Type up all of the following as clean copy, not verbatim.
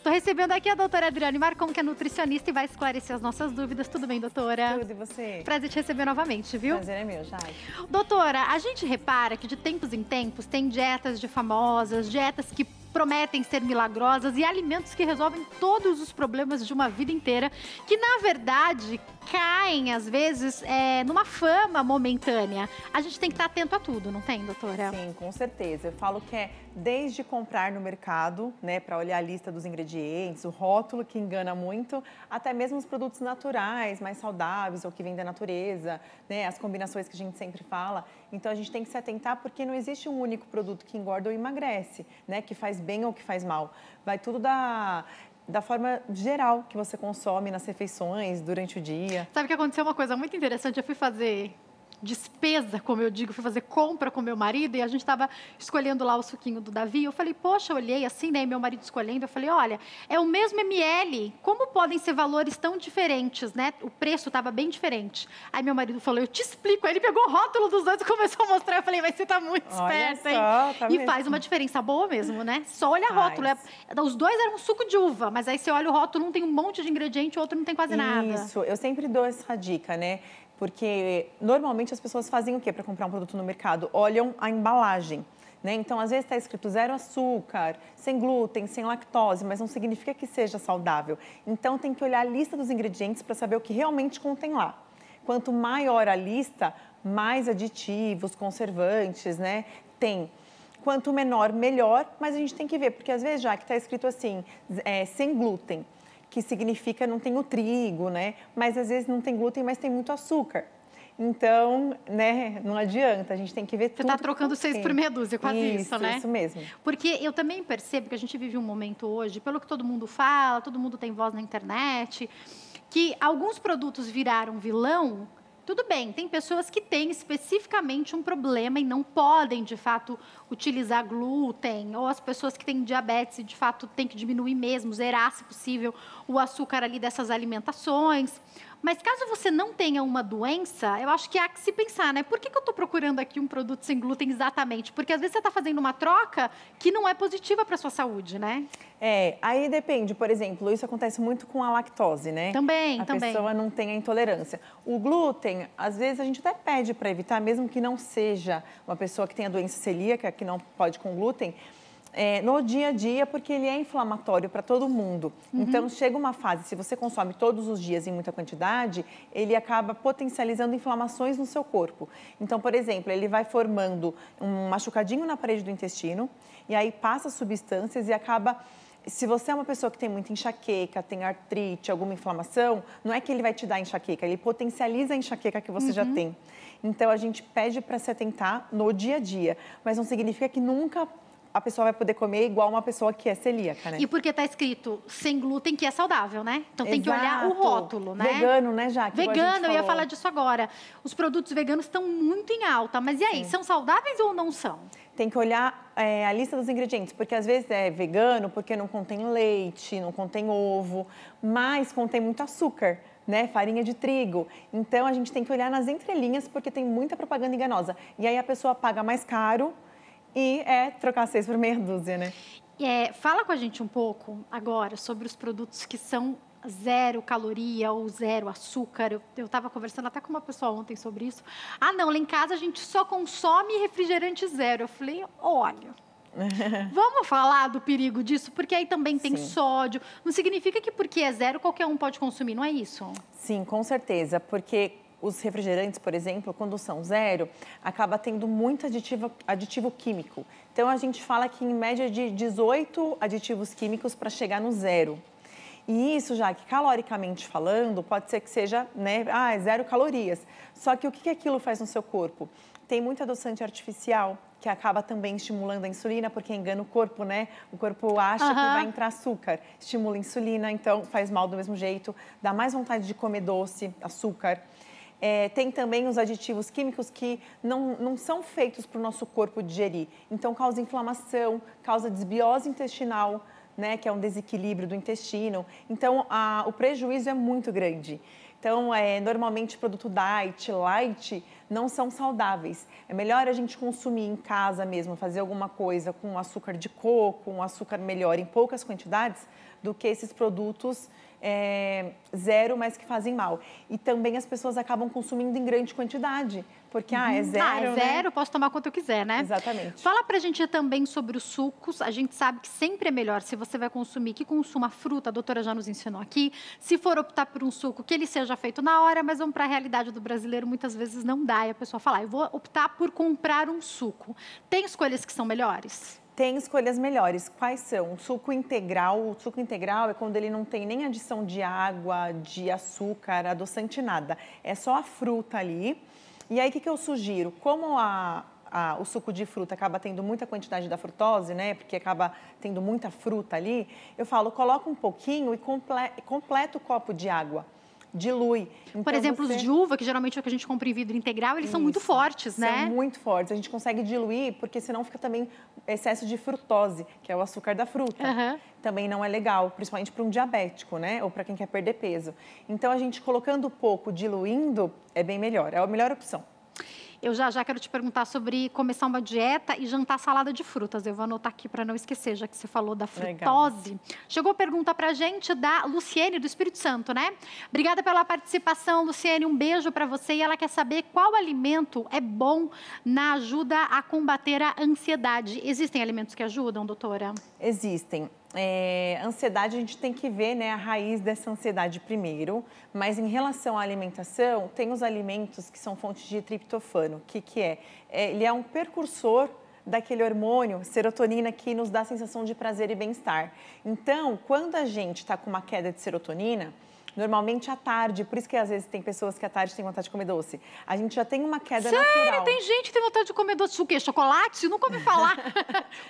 Tô recebendo aqui a doutora Adriane Marcon, que é nutricionista e vai esclarecer as nossas dúvidas. Tudo bem, doutora? Tudo, e você? Prazer te receber novamente, viu? Prazer é meu, Jade. Doutora, a gente repara que de tempos em tempos tem dietas de famosas, dietas que prometem ser milagrosas e alimentos que resolvem todos os problemas de uma vida inteira, que na verdade caem às vezes numa fama momentânea. A gente tem que estar atento a tudo, não tem, doutora? Sim, com certeza. Eu falo que é desde comprar no mercado, né, para olhar a lista dos ingredientes, o rótulo que engana muito, até mesmo os produtos naturais, mais saudáveis ou que vêm da natureza, né, as combinações que a gente sempre fala. Então a gente tem que se atentar porque não existe um único produto que engorda ou emagrece, né, que faz bem ou que faz mal. Vai tudo da forma geral que você consome nas refeições, durante o dia. Sabe que aconteceu uma coisa muito interessante? Eu fui fazer despesa, como eu digo, fui fazer compra com meu marido e a gente estava escolhendo lá o suquinho do Davi. Eu falei, poxa, eu olhei assim, né? Meu marido escolhendo, eu falei, olha, é o mesmo ml, como podem ser valores tão diferentes, né? O preço estava bem diferente. Aí meu marido falou, eu te explico. Aí ele pegou o rótulo dos dois e começou a mostrar. Eu falei, mas você tá muito esperta, hein? Tá e mesmo. faz uma diferença boa mesmo, né? Só olha rótulo. Os dois eram suco de uva, mas aí você olha o rótulo, um tem um monte de ingrediente, o outro não tem quase nada. Isso, eu sempre dou essa dica, né? Porque normalmente as pessoas fazem o quê para comprar um produto no mercado? Olham a embalagem, né? Então, às vezes está escrito 0 açúcar, sem glúten, sem lactose, mas não significa que seja saudável. Então, tem que olhar a lista dos ingredientes para saber o que realmente contém lá. Quanto maior a lista, mais aditivos, conservantes, né? Tem. Quanto menor, melhor, mas a gente tem que ver, porque às vezes já que está escrito assim, sem glúten, que significa não tem o trigo, né? Mas às vezes não tem glúten, mas tem muito açúcar. Então, né, não adianta, a gente tem que ver tudo. Você está trocando 6 por meia dúzia, quase isso, né? Isso mesmo. Porque eu também percebo que a gente vive um momento hoje, pelo que todo mundo fala, todo mundo tem voz na internet, que alguns produtos viraram vilão. Tudo bem, tem pessoas que têm especificamente um problema e não podem, de fato, utilizar glúten, ou as pessoas que têm diabetes e, de fato, têm que diminuir mesmo, zerar, se possível, o açúcar ali dessas alimentações. Mas caso você não tenha uma doença, eu acho que há que se pensar, né? Por que eu estou procurando aqui um produto sem glúten exatamente? Porque às vezes você está fazendo uma troca que não é positiva para a sua saúde, né? Aí depende, por exemplo, isso acontece muito com a lactose, né? Também. A pessoa não tem a intolerância. O glúten, às vezes a gente até pede para evitar, mesmo que não seja uma pessoa que tenha doença celíaca, que não pode com glúten, no dia a dia, porque ele é inflamatório para todo mundo. Então, chega uma fase, se você consome todos os dias em muita quantidade, ele acaba potencializando inflamações no seu corpo. Então, por exemplo, ele vai formando um machucadinho na parede do intestino, e aí passa substâncias e acaba... Se você é uma pessoa que tem muita enxaqueca, tem artrite, alguma inflamação, não é que ele vai te dar enxaqueca, ele potencializa a enxaqueca que você já tem. Então, a gente pede para se atentar no dia a dia, mas não significa que nunca a pessoa vai poder comer igual uma pessoa que é celíaca, né? E porque está escrito sem glúten, que é saudável, né? Então tem que olhar o rótulo, né? Vegano, né, Jaque? Vegano, eu ia falar disso agora. Os produtos veganos estão muito em alta, mas e aí, são saudáveis ou não são? Tem que olhar a lista dos ingredientes, porque às vezes é vegano porque não contém leite, não contém ovo, mas contém muito açúcar, né? Farinha de trigo. Então, a gente tem que olhar nas entrelinhas porque tem muita propaganda enganosa. E aí a pessoa paga mais caro e trocar 6 por meia dúzia, né? Fala com a gente um pouco agora sobre os produtos que são 0 caloria ou 0 açúcar. Eu estava conversando até com uma pessoa ontem sobre isso. Ah, não, lá em casa a gente só consome refrigerante 0. Eu falei, olha, vamos falar do perigo disso? Porque aí também tem sódio. Não significa que porque é 0 qualquer um pode consumir, não é isso? Sim, com certeza, porque os refrigerantes, por exemplo, quando são 0, acaba tendo muito aditivo químico. Então, a gente fala que em média de 18 aditivos químicos para chegar no 0. E isso, já que caloricamente falando, pode ser que seja, né, 0 calorias. Só que o que aquilo faz no seu corpo? Tem muito adoçante artificial, que acaba também estimulando a insulina, porque engana o corpo, né? O corpo acha que vai entrar açúcar, estimula a insulina, então faz mal do mesmo jeito, dá mais vontade de comer doce, açúcar. Tem também os aditivos químicos que não são feitos para o nosso corpo digerir. Então, causa inflamação, causa desbiose intestinal, né, que é um desequilíbrio do intestino. Então, o prejuízo é muito grande. Então, normalmente, produto diet, light, não são saudáveis. É melhor a gente consumir em casa mesmo, fazer alguma coisa com açúcar de coco, um açúcar melhor em poucas quantidades, do que esses produtos zero, mas que fazem mal. E também as pessoas acabam consumindo em grande quantidade, porque é zero, é zero, posso tomar quanto eu quiser, né? Exatamente. Fala pra gente também sobre os sucos. A gente sabe que sempre é melhor, se você vai consumir, que consuma fruta, a doutora já nos ensinou aqui. Se for optar por um suco, que ele seja feito na hora, mas vamos para a realidade do brasileiro, muitas vezes não dá. E a pessoa fala, eu vou optar por comprar um suco. Tem escolhas que são melhores? Tem escolhas melhores. Quais são? O suco integral é quando ele não tem nem adição de água, de açúcar, adoçante, nada. É só a fruta ali. E aí, o que eu sugiro? Como o suco de fruta acaba tendo muita quantidade da frutose, né? Porque acaba tendo muita fruta ali, eu falo, coloca um pouquinho e completa o copo de água. Dilui. Então, por exemplo, os de uva, que geralmente é o que a gente compra em vidro integral, eles são muito fortes, né? São muito fortes. A gente consegue diluir, porque senão fica também excesso de frutose, que é o açúcar da fruta. Também não é legal, principalmente para um diabético, né? Ou para quem quer perder peso. Então, a gente colocando pouco, diluindo, é bem melhor. É a melhor opção. Eu já quero te perguntar sobre começar uma dieta e jantar salada de frutas. Eu vou anotar aqui para não esquecer, já que você falou da frutose. Legal. Chegou pergunta para a gente da Luciene, do Espírito Santo, né? Obrigada pela participação, Luciene. Um beijo para você. E ela quer saber qual alimento é bom na ajuda a combater a ansiedade. Existem alimentos que ajudam, doutora? Existem. Ansiedade, a gente tem que ver, né, a raiz dessa ansiedade primeiro, mas em relação à alimentação, tem os alimentos que são fontes de triptofano. O que é? Ele é um precursor daquele hormônio, serotonina, que nos dá a sensação de prazer e bem-estar. Então, quando a gente está com uma queda de serotonina, normalmente à tarde, por isso que às vezes tem pessoas que à tarde têm vontade de comer doce. A gente já tem uma queda natural. Sério? Tem gente que tem vontade de comer doce. O quê? Chocolate? Nunca ouvi falar.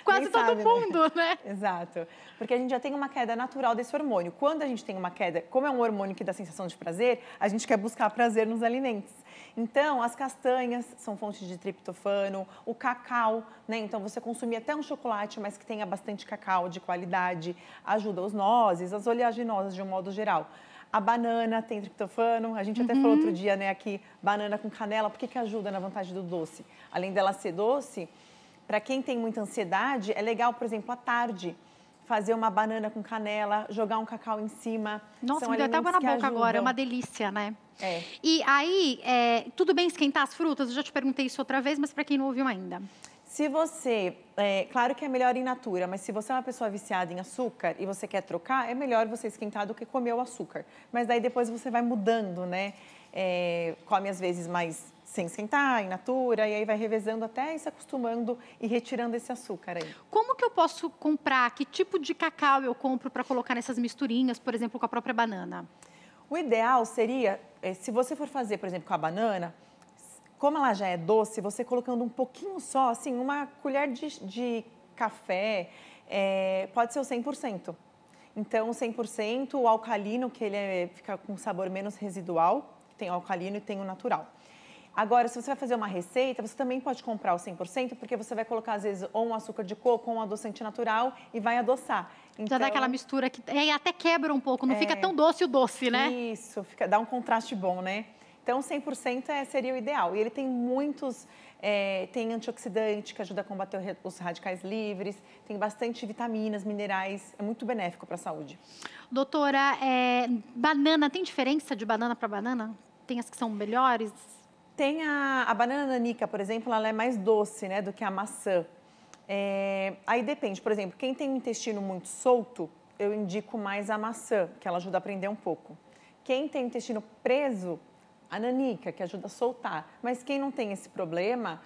Quase todo mundo, né? Exato. Porque a gente já tem uma queda natural desse hormônio. Quando a gente tem uma queda, como é um hormônio que dá sensação de prazer, a gente quer buscar prazer nos alimentos. Então, as castanhas são fontes de triptofano, o cacau, né? Então, você consumir até um chocolate, mas que tenha bastante cacau de qualidade, ajuda os nozes, as oleaginosas de um modo geral. A banana tem triptofano, a gente até falou outro dia, né, aqui, banana com canela, por que ajuda na vontade do doce? Além dela ser doce, para quem tem muita ansiedade, é legal, por exemplo, à tarde, fazer uma banana com canela, jogar um cacau em cima. Nossa, me deu até água na boca agora, é uma delícia, né? E aí, tudo bem esquentar as frutas? Eu já te perguntei isso outra vez, mas para quem não ouviu ainda. Se você, claro que é melhor in natura, mas se você é uma pessoa viciada em açúcar e você quer trocar, é melhor você esquentar do que comer o açúcar. Mas daí depois você vai mudando, né? Come às vezes mais sem esquentar, in natura, e aí vai revezando até ir se acostumando e retirando esse açúcar aí. Como que eu posso comprar? Que tipo de cacau eu compro para colocar nessas misturinhas, por exemplo, com a própria banana? O ideal seria, se você for fazer, por exemplo, com a banana, como ela já é doce, você colocando um pouquinho só, assim, uma colher de café, pode ser o 100%. Então, o 100%, o alcalino, que ele fica com sabor menos residual, tem o alcalino e tem o natural. Agora, se você vai fazer uma receita, você também pode comprar o 100%, porque você vai colocar, às vezes, ou um açúcar de coco ou um adoçante natural e vai adoçar. Então, já dá aquela mistura que até quebra um pouco, não fica tão doce o doce, né? Isso, dá um contraste bom, né? Então, 100% seria o ideal. E ele tem muitos, tem antioxidante que ajuda a combater os radicais livres, tem bastante vitaminas, minerais, é muito benéfico para a saúde. Doutora, banana, tem diferença de banana para banana? Tem as que são melhores? Tem a banana nanica, por exemplo, ela é mais doce, né, do que a maçã. Aí depende, por exemplo, quem tem o intestino muito solto, eu indico mais a maçã, que ela ajuda a prender um pouco. Quem tem o intestino preso, a nanica, que ajuda a soltar. Mas quem não tem esse problema,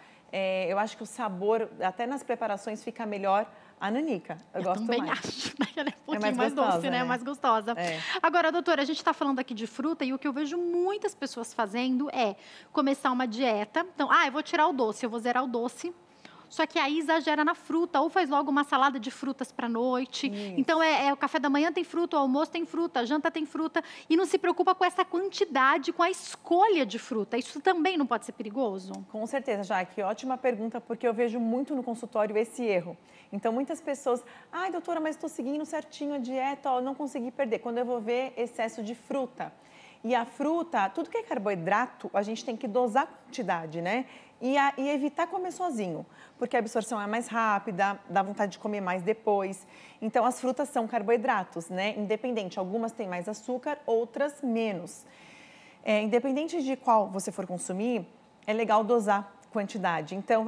eu acho que o sabor, até nas preparações, fica melhor a nanica. Eu gosto também mais. Acho, né? Ela é um pouquinho mais doce, né? Mais gostosa. Agora, doutora, a gente está falando aqui de fruta e o que eu vejo muitas pessoas fazendo é começar uma dieta. Então, eu vou tirar o doce, eu vou zerar o doce. Só que aí exagera na fruta, ou faz logo uma salada de frutas para a noite. Isso. Então, o café da manhã tem fruta, o almoço tem fruta, a janta tem fruta. E não se preocupa com essa quantidade, com a escolha de fruta. Isso também não pode ser perigoso? Com certeza, Jaque. Ótima pergunta, porque eu vejo muito no consultório esse erro. Então, muitas pessoas, doutora, mas estou seguindo certinho a dieta, não consegui perder. Quando eu vou ver excesso de fruta. E a fruta, tudo que é carboidrato, a gente tem que dosar a quantidade, né? e evitar comer sozinho, porque a absorção é mais rápida, dá vontade de comer mais depois. Então, as frutas são carboidratos, né? Independente, algumas têm mais açúcar, outras menos. Independente de qual você for consumir, é legal dosar quantidade. Então,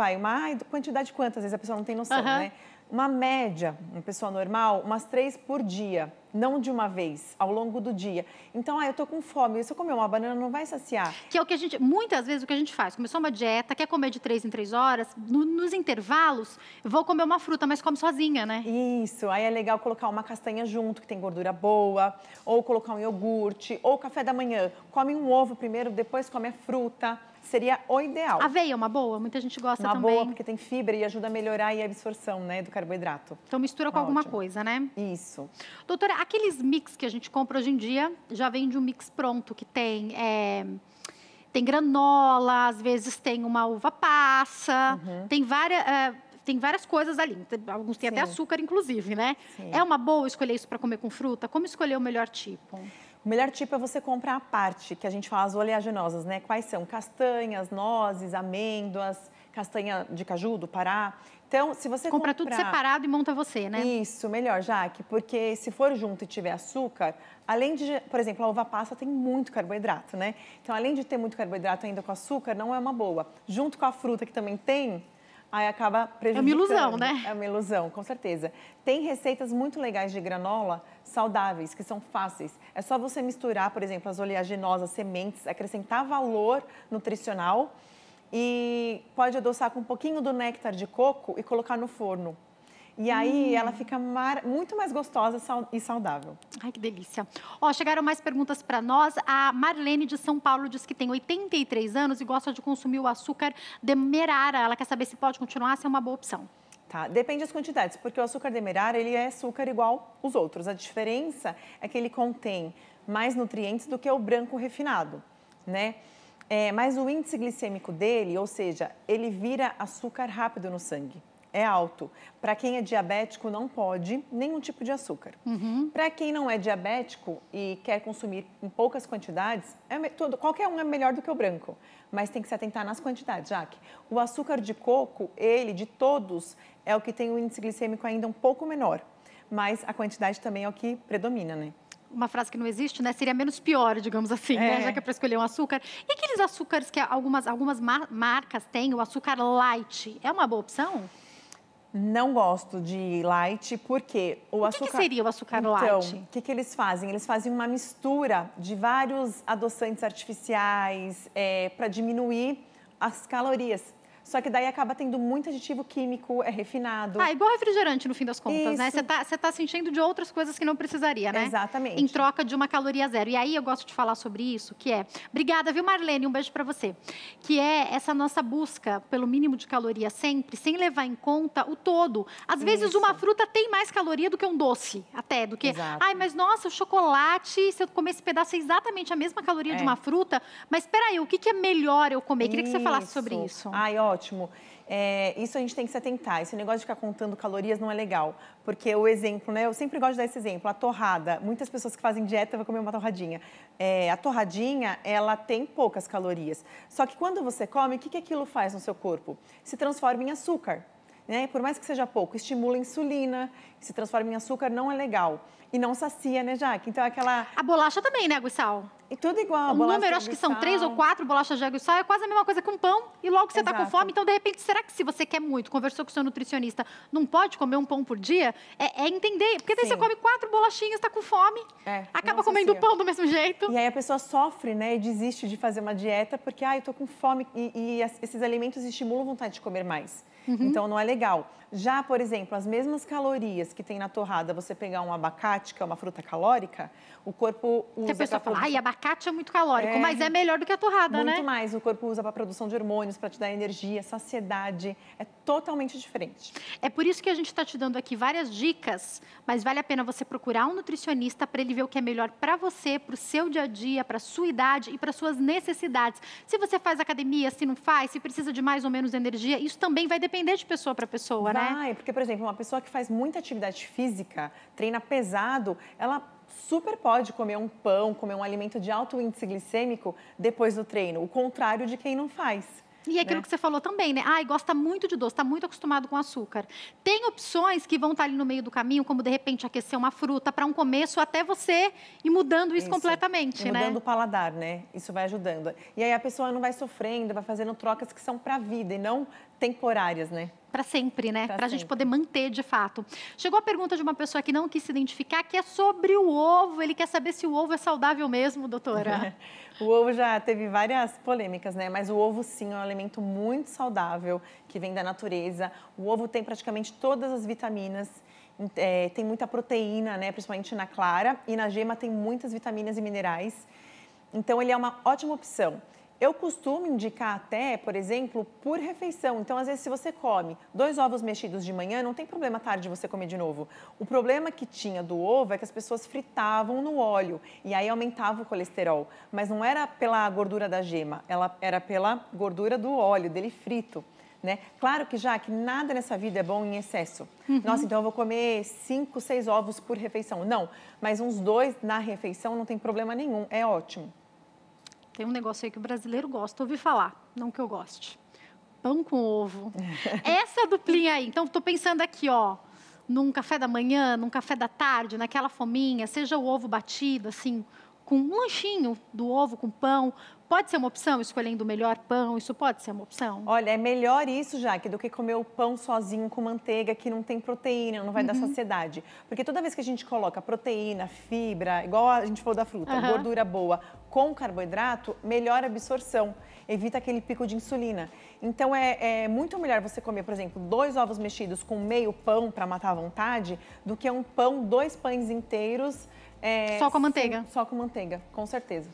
quantidade quantas? Às vezes a pessoa não tem noção, né? Uma média, uma pessoa normal, umas 3 por dia, não de uma vez, ao longo do dia. Então, eu tô com fome, se eu comer uma banana não vai saciar. Que é o que muitas vezes o que a gente faz, começou uma dieta, quer comer de 3 em 3 horas, nos intervalos, eu vou comer uma fruta, mas come sozinha, né? Isso, aí é legal colocar uma castanha junto, que tem gordura boa, ou colocar um iogurte, ou café da manhã, come um ovo primeiro, depois come a fruta. Seria o ideal. Aveia é uma boa? Muita gente gosta também. Uma boa, porque tem fibra e ajuda a melhorar a absorção, né, do carboidrato. Então mistura com alguma coisa, né? Isso. Doutora, aqueles mix que a gente compra hoje em dia, já vem de um mix pronto, que tem granola, às vezes tem uma uva passa, tem várias coisas ali. Alguns têm até açúcar, inclusive, né? Sim. É uma boa escolher isso para comer com fruta? Como escolher o melhor tipo? O melhor tipo é você comprar a parte, que a gente fala as oleaginosas, né? Quais são? Castanhas, nozes, amêndoas, castanha de caju, do Pará. Então, se você compra tudo separado e monta você, né? Isso, melhor, Jaque, porque se for junto e tiver açúcar, além de, por exemplo, a uva passa tem muito carboidrato, né? Então, além de ter muito carboidrato ainda com açúcar, não é uma boa. Junto com a fruta que também tem, aí acaba prejudicando. É uma ilusão, né? É uma ilusão, com certeza. Tem receitas muito legais de granola saudáveis, que são fáceis. É só você misturar, por exemplo, as oleaginosas, sementes, acrescentar valor nutricional e pode adoçar com um pouquinho do néctar de coco e colocar no forno. E aí ela fica muito mais gostosa e saudável. Ai, que delícia. Ó, chegaram mais perguntas para nós. A Marlene de São Paulo diz que tem 83 anos e gosta de consumir o açúcar demerara. Ela quer saber se pode continuar, se é uma boa opção. Tá, depende das quantidades, porque o açúcar demerara, ele é açúcar igual os outros. A diferença é que ele contém mais nutrientes do que o branco refinado, né? Mas o índice glicêmico dele, ou seja, ele vira açúcar rápido no sangue. É alto. Para quem é diabético, não pode nenhum tipo de açúcar. Para quem não é diabético e quer consumir em poucas quantidades, qualquer um é melhor do que o branco. Mas tem que se atentar nas quantidades, Jaque. O açúcar de coco, ele, de todos, é o que tem o índice glicêmico ainda um pouco menor. Mas a quantidade também é o que predomina, né? Uma frase que não existe, né? Seria menos pior, digamos assim, né? Já que é para escolher um açúcar. E aqueles açúcares que algumas marcas têm, o açúcar light, é uma boa opção? Não gosto de light, porque o açúcar... O que seria o açúcar light? Então, o que eles fazem? Eles fazem uma mistura de vários adoçantes artificiais para diminuir as calorias. Só que daí acaba tendo muito aditivo químico, é refinado. Igual refrigerante, no fim das contas, né? Você tá se enchendo de outras coisas que não precisaria, né? Exatamente. Em troca de uma caloria zero. E aí eu gosto de falar sobre isso, que é... Obrigada, viu, Marlene? Um beijo para você. Que é essa nossa busca pelo mínimo de caloria sempre, sem levar em conta o todo. Às vezes uma fruta tem mais caloria do que um doce, até, do que... Exato. Mas nossa, o chocolate, se eu comer esse pedaço, é exatamente a mesma caloria de uma fruta. Mas espera aí, o que é melhor eu comer? Queria que você falasse sobre isso. Ótimo. Isso a gente tem que se atentar. Esse negócio de ficar contando calorias não é legal. Porque o exemplo, né? Eu sempre gosto de dar esse exemplo. A torrada. Muitas pessoas que fazem dieta vão comer uma torradinha. A torradinha, ela tem poucas calorias. Só que quando você come, o que aquilo faz no seu corpo? Se transforma em açúcar. Né? Por mais que seja pouco, estimula a insulina, se transforma em açúcar, não é legal. E não sacia, né, Jaque? Então, A bolacha também, né, água e sal? E tudo igual. O número, acho que são 3 ou 4 bolachas de água e sal, é quase a mesma coisa que um pão. E logo você está com fome, então, de repente, será que se você quer muito, conversou com o seu nutricionista, não pode comer um pão por dia? É entender. Porque daí você come 4 bolachinhas, está com fome, acaba comendo pão do mesmo jeito. E aí a pessoa sofre, né, e desiste de fazer uma dieta porque, eu tô com fome. E esses alimentos estimulam a vontade de comer mais. Então, não é legal. Já, por exemplo, as mesmas calorias que tem na torrada, você pegar um abacate, que é uma fruta calórica, o corpo usa... Que a pessoa fala, abacate é muito calórico, mas é melhor do que a torrada, né? Muito mais. O corpo usa para a produção de hormônios, para te dar energia, saciedade. É totalmente diferente. É por isso que a gente está te dando aqui várias dicas, mas vale a pena você procurar um nutricionista para ele ver o que é melhor para você, para o seu dia a dia, para a sua idade e para suas necessidades. Se você faz academia, se não faz, se precisa de mais ou menos energia, isso também vai depender de pessoa para pessoa, né? Porque, por exemplo, uma pessoa que faz muita atividade física, treina pesado, ela super pode comer um pão, comer um alimento de alto índice glicêmico depois do treino. O contrário de quem não faz. E aquilo que você falou também, né? Ai, gosta muito de doce, está muito acostumado com açúcar. Tem opções que vão estar ali no meio do caminho, como de repente aquecer uma fruta para um começo, até você ir mudando isso completamente, e né? mudando o paladar, né? Isso vai ajudando. E aí a pessoa não vai sofrendo, vai fazendo trocas que são para a vida e não temporárias, né? Para sempre, né? Para a gente sempre. poder manter de fato. Chegou a pergunta de uma pessoa que não quis se identificar, que é sobre o ovo. Ele quer saber se o ovo é saudável mesmo, doutora. O ovo já teve várias polêmicas, né? Mas o ovo, sim, é um alimento muito saudável, que vem da natureza. O ovo tem praticamente todas as vitaminas, tem muita proteína, né? Principalmente na clara. E na gema tem muitas vitaminas e minerais. Então, ele é uma ótima opção. Eu costumo indicar até, por exemplo, por refeição. Então, às vezes, se você come 2 ovos mexidos de manhã, não tem problema à tarde você comer de novo. O problema que tinha do ovo é que as pessoas fritavam no óleo e aí aumentava o colesterol. Mas não era pela gordura da gema, ela era pela gordura do óleo, dele frito. Né? Claro que já que nada nessa vida é bom em excesso. Nossa, então eu vou comer 5, 6 ovos por refeição. Não, mas uns 2 na refeição não tem problema nenhum, é ótimo. Tem um negócio aí que o brasileiro gosta, ouvi falar, não que eu goste. Pão com ovo. Essa duplinha aí. Então, estou pensando aqui, ó, num café da manhã, num café da tarde, naquela fominha, seja o ovo batido, assim, com um lanchinho do ovo com pão. Pode ser uma opção, escolhendo o melhor pão? Isso pode ser uma opção? Olha, é melhor isso, Jaque, do que comer o pão sozinho com manteiga, que não tem proteína, não vai dar saciedade. Porque toda vez que a gente coloca proteína, fibra, igual a gente falou da fruta, gordura boa, com carboidrato, melhora a absorção, evita aquele pico de insulina. Então, é muito melhor você comer, por exemplo, 2 ovos mexidos com meio pão para matar a vontade, do que um pão, 2 pães inteiros... só com a manteiga? Só com manteiga, com certeza.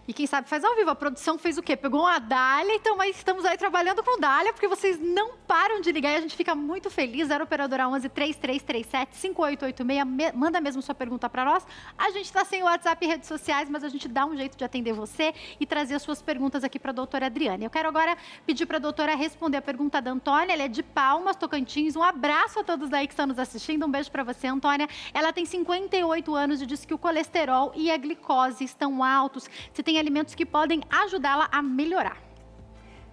E quem sabe faz ao vivo. A produção fez o quê? Pegou uma dália, então mas estamos aí trabalhando com dália, porque vocês não param de ligar e a gente fica muito feliz. 0 operadora 11 3337 5886. Manda mesmo sua pergunta para nós. A gente está sem o WhatsApp e redes sociais, mas a gente dá um jeito de atender você e trazer as suas perguntas aqui para a doutora Adriane. Eu quero agora pedir para a doutora responder a pergunta da Antônia. Ela é de Palmas, Tocantins. Um abraço a todos aí que estão nos assistindo. Um beijo para você, Antônia. Ela tem 58 anos e diz que o colesterol e a glicose estão altos. Você tem alimentos que podem ajudá-la a melhorar.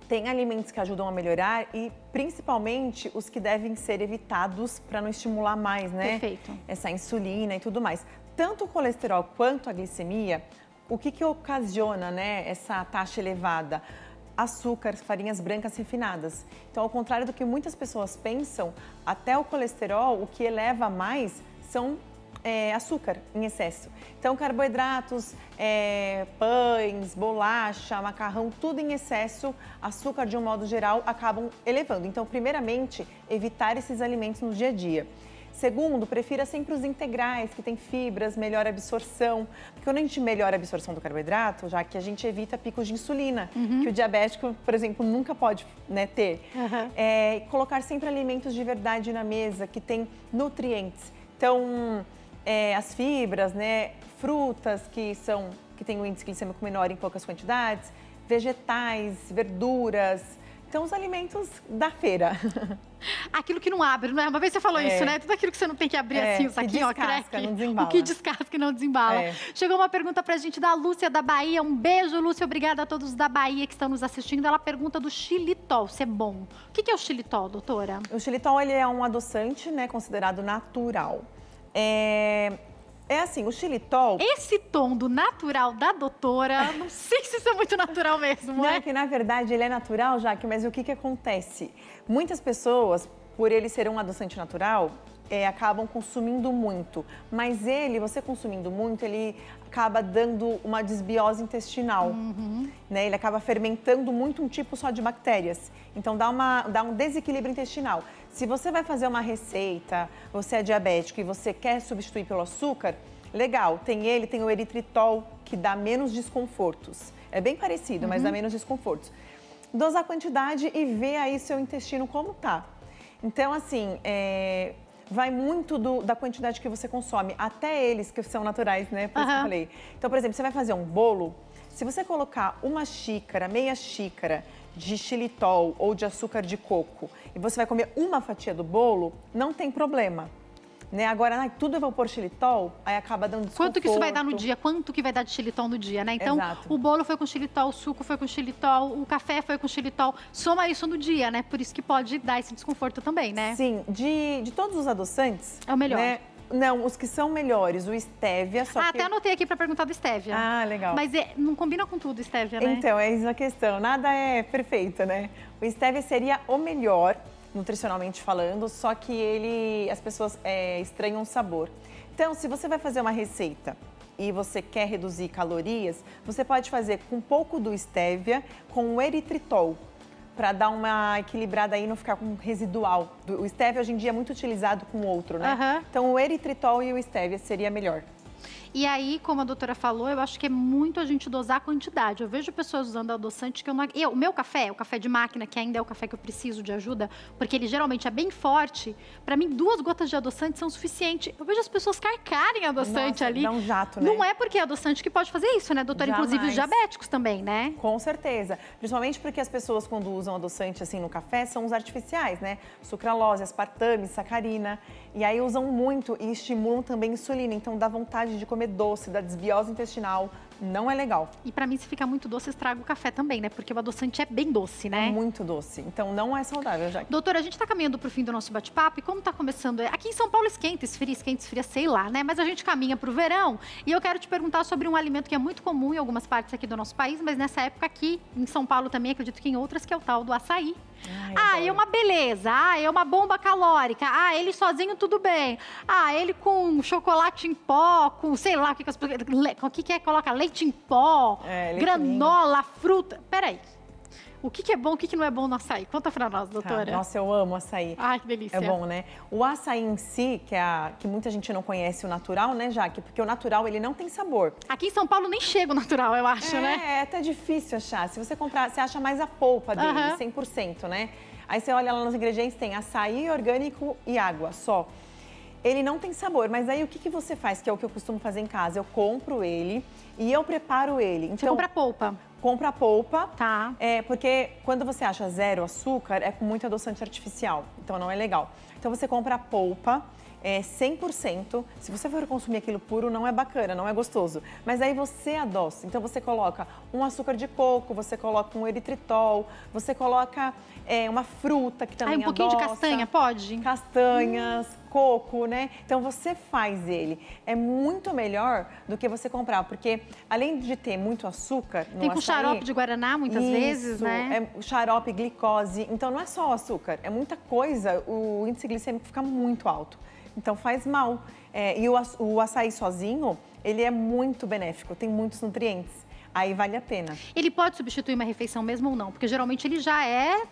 Tem alimentos que ajudam a melhorar e principalmente os que devem ser evitados para não estimular mais, né? Perfeito. Essa insulina e tudo mais. Tanto o colesterol quanto a glicemia, o que ocasiona, né, essa taxa elevada? Açúcar, farinhas brancas refinadas. Então, ao contrário do que muitas pessoas pensam, até o colesterol, o que eleva mais são açúcar em excesso. Então, carboidratos, pães, bolacha, macarrão, tudo em excesso, açúcar de um modo geral, acabam elevando. Então, primeiramente, evitar esses alimentos no dia a dia. Segundo, prefira sempre os integrais, que tem fibras, melhor absorção. Porque quando a gente melhora a absorção do carboidrato, já que a gente evita picos de insulina, que o diabético, por exemplo, nunca pode, né, ter. Colocar sempre alimentos de verdade na mesa, que tem nutrientes. Então, as fibras, né, frutas que têm um índice glicêmico menor em poucas quantidades, vegetais, verduras, então os alimentos da feira. Aquilo que não abre, não é? Uma vez você falou isso, né? Tudo aquilo que você não tem que abrir assim, o saquinho, ó, descasca, não desembala. O que descasca e não desembala. Chegou uma pergunta pra gente da Lúcia da Bahia. Um beijo, Lúcia. Obrigada a todos da Bahia que estão nos assistindo. Ela pergunta do xilitol, se é bom. O que é o xilitol, doutora? O xilitol, ele é um adoçante, né, considerado natural. Assim, o xilitol... Esse tom do natural da doutora, não sei se isso é muito natural mesmo, não é? Que na verdade ele é natural, Jaque, mas o que acontece? Muitas pessoas, por ele ser um adoçante natural, acabam consumindo muito. Mas você consumindo muito, ele acaba dando uma desbiose intestinal. Né? Ele acaba fermentando muito um tipo só de bactérias. Então dá um desequilíbrio intestinal. Se você vai fazer uma receita, você é diabético e você quer substituir pelo açúcar, legal, tem o eritritol, que dá menos desconfortos. É bem parecido, mas dá menos desconfortos. Dosar a quantidade e ver aí seu intestino como tá. Então, assim, vai muito da quantidade que você consome, até eles que são naturais, né? Por isso que eu falei. Então, por exemplo, você vai fazer um bolo, se você colocar uma xícara, meia xícara de xilitol ou de açúcar de coco e você vai comer uma fatia do bolo, não tem problema. né? Agora, tudo eu vou pôr xilitol, aí acaba dando desconforto. Quanto que isso vai dar no dia? Quanto que vai dar de xilitol no dia, né? Então, Exato. o bolo foi com xilitol, o suco foi com xilitol, o café foi com xilitol. Soma isso no dia, né? Por isso que pode dar esse desconforto também, né? Sim, de todos os adoçantes... É o melhor. Né? Não, os que são melhores, o stevia, só que... Até anotei aqui para perguntar do stevia. Ah, legal. Mas não combina com tudo stevia, né? Então, é isso a questão. Nada é perfeito, né? O stevia seria o melhor, nutricionalmente falando, só que as pessoas estranham o sabor. Então, se você vai fazer uma receita e você quer reduzir calorias, você pode fazer com um pouco do stevia com o eritritol, para dar uma equilibrada aí e não ficar com residual. O stevia hoje em dia é muito utilizado com outro, né? Uhum. Então o eritritol e o stevia seria melhor. E aí, como a doutora falou, eu acho que é muito a gente dosar a quantidade. Eu vejo pessoas usando adoçante que eu não... O meu café, o café de máquina, que ainda é o café que eu preciso de ajuda, porque ele geralmente é bem forte, para mim 2 gotas de adoçante são suficientes. Eu vejo as pessoas carcarem adoçante. Nossa, ali. dá um jato, né? Não é porque é adoçante que pode fazer isso, né, doutora? Jamais. Inclusive os diabéticos também, né? Com certeza. Principalmente porque as pessoas, quando usam adoçante assim no café, são os artificiais, né? Sucralose, aspartame, sacarina. E aí usam muito e estimulam também a insulina. Então dá vontade de comer doce, dá desbiose intestinal. Não é legal. E para mim, se fica muito doce, estraga o café também, né? Porque o adoçante é bem doce, né? É muito doce. Então não é saudável, já. Doutora, a gente tá caminhando pro fim do nosso bate-papo e como tá começando... Aqui em São Paulo esquenta, esfria, sei lá, né? Mas a gente caminha pro verão e eu quero te perguntar sobre um alimento que é muito comum em algumas partes aqui do nosso país, mas nessa época aqui em São Paulo também, acredito que em outras, que é o tal do açaí. É uma beleza. É uma bomba calórica. Ele sozinho tudo bem. Ele com chocolate em pó, com sei lá o que as pessoas... O que é? Coloca leite em pó, granola, fruta. Peraí. O que é bom, o que não é bom no açaí? Conta pra nós, doutora. Nossa, eu amo açaí. Ai, que delícia. É bom, né? O açaí em si, que muita gente não conhece o natural, né, Jaque? Porque o natural, ele não tem sabor. Aqui em São Paulo nem chega o natural, eu acho, né? É até difícil achar. Se você comprar, você acha mais a polpa dele, 100%, né? Aí você olha lá nos ingredientes, tem açaí orgânico e água, só. Ele não tem sabor, mas aí o que você faz, que é o que eu costumo fazer em casa? Eu compro ele e eu preparo ele. Então, você compra a polpa? Compra a polpa. Tá. Porque quando você acha 0 açúcar, é com muito adoçante artificial. Então não é legal. Então você compra a polpa, 100%. Se você for consumir aquilo puro, não é bacana, não é gostoso. Mas aí você adoça. Então você coloca um açúcar de coco, você coloca um eritritol, você coloca uma fruta que também um pouquinho adoça. De castanha, pode? Castanhas, coco, né? Então você faz ele. É muito melhor do que você comprar, porque além de ter muito açúcar no Tem com açaí, xarope de guaraná, muitas vezes, né? É xarope, glicose. Então não é só o açúcar, é muita coisa. O índice glicêmico fica muito alto. Então faz mal. E o açaí sozinho, ele é muito benéfico, tem muitos nutrientes. Aí vale a pena. Ele pode substituir uma refeição mesmo ou não? Porque geralmente ele já é...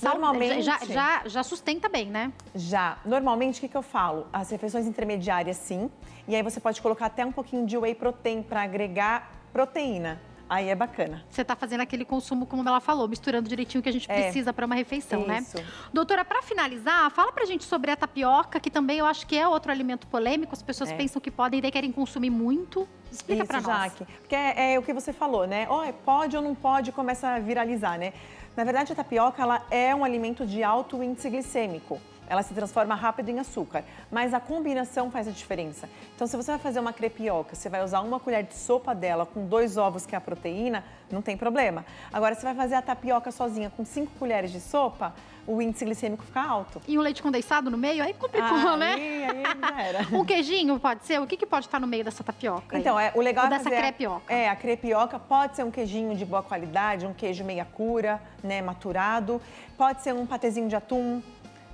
Normalmente... Já sustenta bem, né? Já. Normalmente, o que eu falo? As refeições intermediárias, sim. E aí você pode colocar até um pouquinho de whey protein para agregar proteína. Aí é bacana. Você está fazendo aquele consumo, como ela falou, misturando direitinho o que a gente precisa para uma refeição, isso. né? Doutora, para finalizar, fala pra gente sobre a tapioca, que também eu acho que é outro alimento polêmico. As pessoas pensam que podem e daí querem consumir muito. Explica para nós. Jaque. Porque é o que você falou, né? Pode ou não pode, começa a viralizar, né? Na verdade, a tapioca, ela é um alimento de alto índice glicêmico. Ela se transforma rápido em açúcar, mas a combinação faz a diferença. Então, se você vai fazer uma crepioca, você vai usar 1 colher de sopa dela com 2 ovos, que é a proteína, não tem problema. Agora, você vai fazer a tapioca sozinha com 5 colheres de sopa, o índice glicêmico fica alto. E um leite condensado no meio? Aí complicou, né? Aí já era. Um queijinho pode ser? O que pode estar no meio dessa tapioca? Então, o legal é fazer dessa crepioca. A crepioca pode ser um queijinho de boa qualidade, um queijo meia cura, né, maturado. Pode ser um patezinho de atum,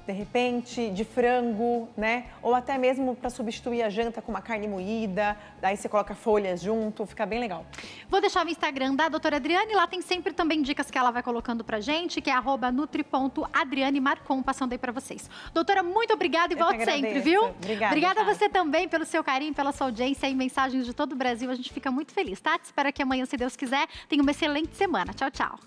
de repente, de frango, né? Ou até mesmo para substituir a janta com uma carne moída, daí você coloca folhas junto, fica bem legal. Vou deixar o Instagram da doutora Adriane, lá tem sempre também dicas que ela vai colocando pra gente, que é @nutri.adrianemarcon, passando aí pra vocês. Doutora, muito obrigada e volte sempre, viu? Obrigada a você também pelo seu carinho, pela sua audiência e mensagens de todo o Brasil, a gente fica muito feliz, tá? Te espero aqui amanhã, se Deus quiser. Tenha uma excelente semana. Tchau, tchau.